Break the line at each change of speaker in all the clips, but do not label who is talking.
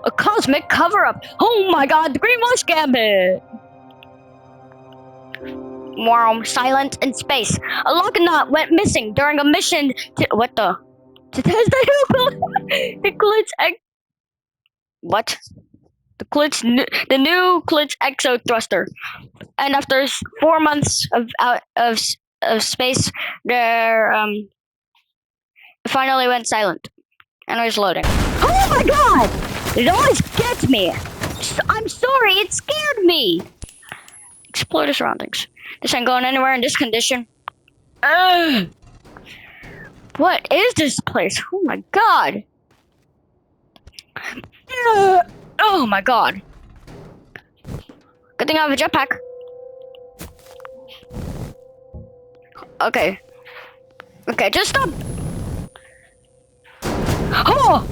A cosmic cover-up. Oh my god, the Green West Gambit. Wow, silent in space. A Logonaut went missing during a mission to to test the glitch what? The new glitch exo thruster. And after 4 months of space, there it finally went silent. And it was loading. Oh my god! It always gets me. I'm sorry, it scared me. Explore the surroundings. This ain't going anywhere in this condition. Ugh. What is this place? Oh my god. Ugh. Oh my god. Good thing I have a jetpack. Okay. Okay, just stop. Oh!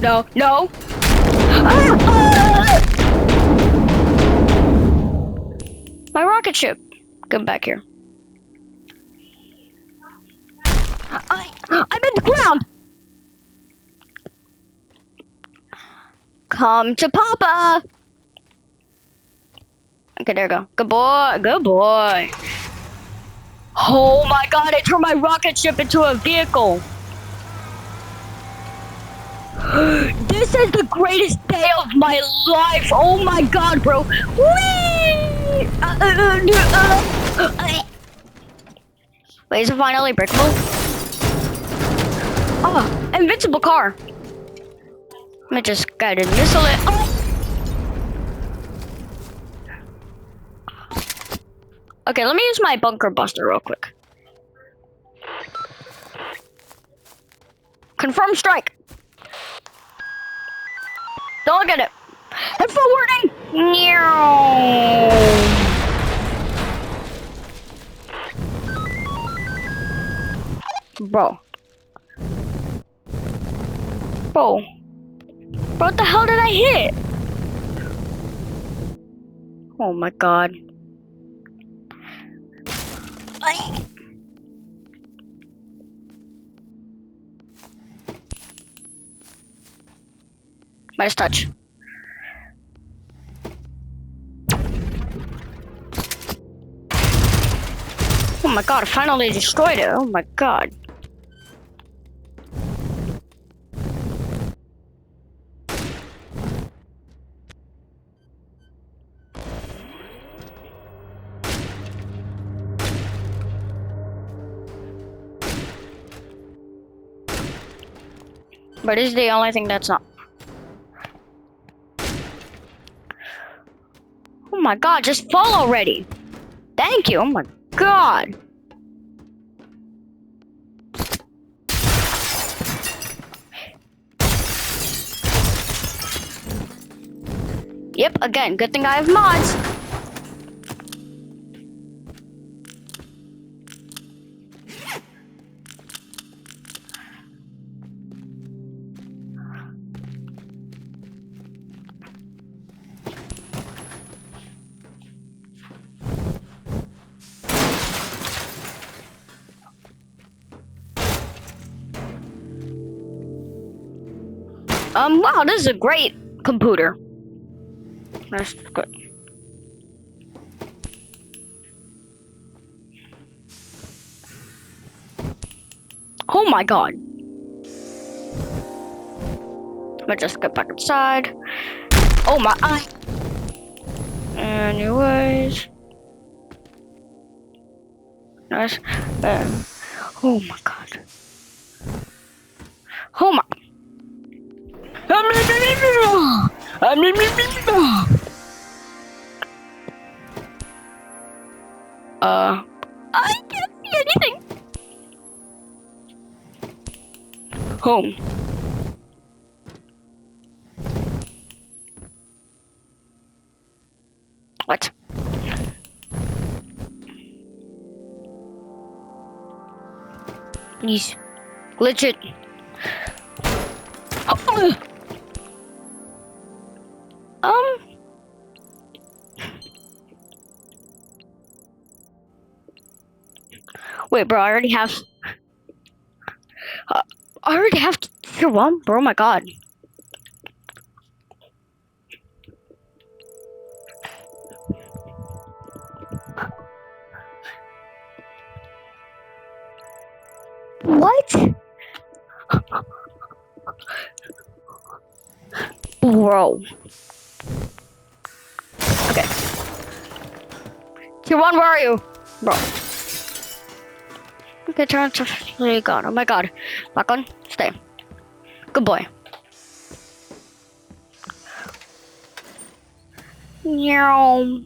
No, no. Ah! My rocket ship. Come back here. I'm in the ground. Come to Papa. Okay, there we go. Good boy. Good boy. Oh my god, I turned my rocket ship into a vehicle. This is the greatest day of my life. Oh my god, bro. Whee! Wait, is it finally breakable? Oh, invincible car. I just got a missile it. Oh. Okay, let me use my bunker buster real quick. Confirm strike. Don't look at it. Head forwarding. Bro. Bro, what the hell did I hit? Oh my god. Nice touch. Oh my god, I finally destroyed it. Oh my god. But this is the only thing that's not. Oh my god, just fall already. Thank you. Oh my god. Yep, again, good thing I have mods. Wow, this is a great computer. That's good. Oh my god. Let me just get back inside. Oh my eye. Anyways. Nice. Oh my god. Oh my. I can't see anything. Home. What? Please. Glitch it. Wait, bro, I already have tier 1, bro. Oh my god. What? Bro. Okay. Tier 1, where are you? Bro. Okay, turn to God. Oh my god. Back on. Stay. Good boy. Meow.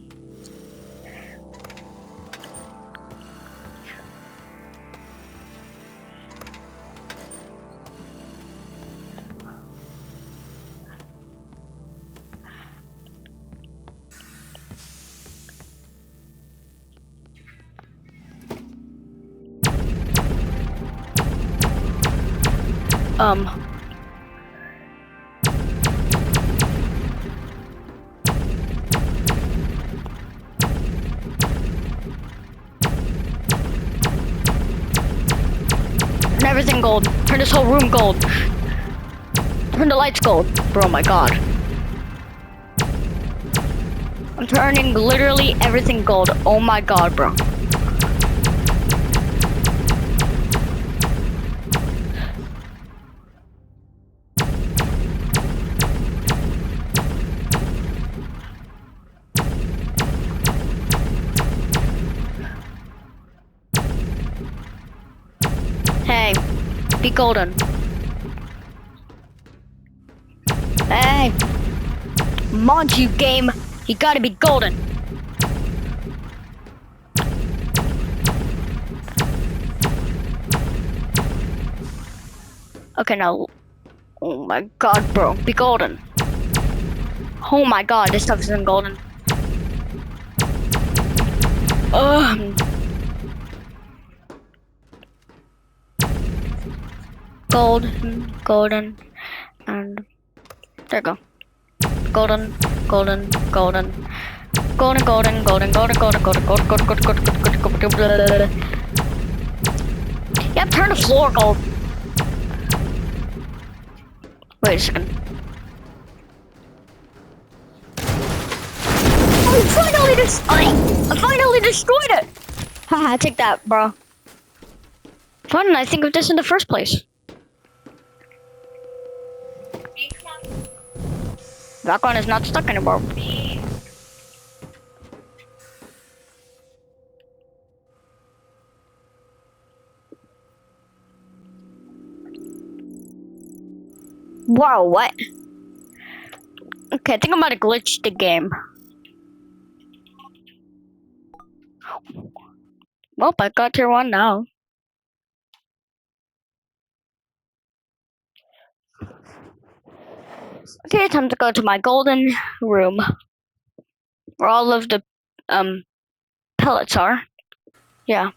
Turn everything gold. Turn this whole room gold. Turn the lights gold. Bro, my god. I'm turning literally everything gold. Oh my god, bro. Hey, be golden. Hey, mind you, game. You gotta be golden. Okay, now. Oh my god, bro. Be golden. Oh my god, this stuff isn't golden. Ugh. Golden, and there you go. Golden. Yep, turn the floor gold. Wait a second. I finally destroyed it! Haha, take that, bro. Why didn't I think of this in the first place? Background is not stuck anymore. Wow, what? Okay, I think I'm about to glitch the game. Well, I got tier 1 now. Okay, time to go to my golden room. Where all of the pellets are. Yeah.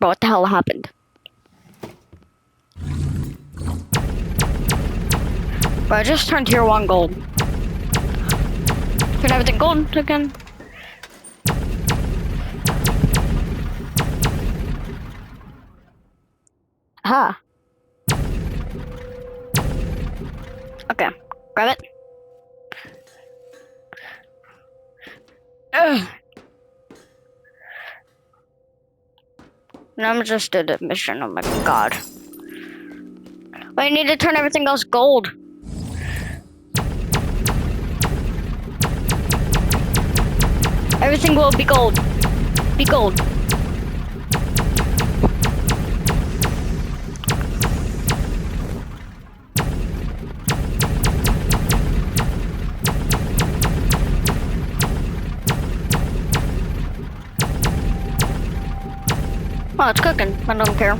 But what the hell happened? But I just turned tier 1 gold. Turn everything gold again. Aha. Okay, grab it. Ugh. Now I'm just did a mission. Oh my god. But I need to turn everything else gold. Everything will be gold. Be gold. Oh, it's cooking. I don't care.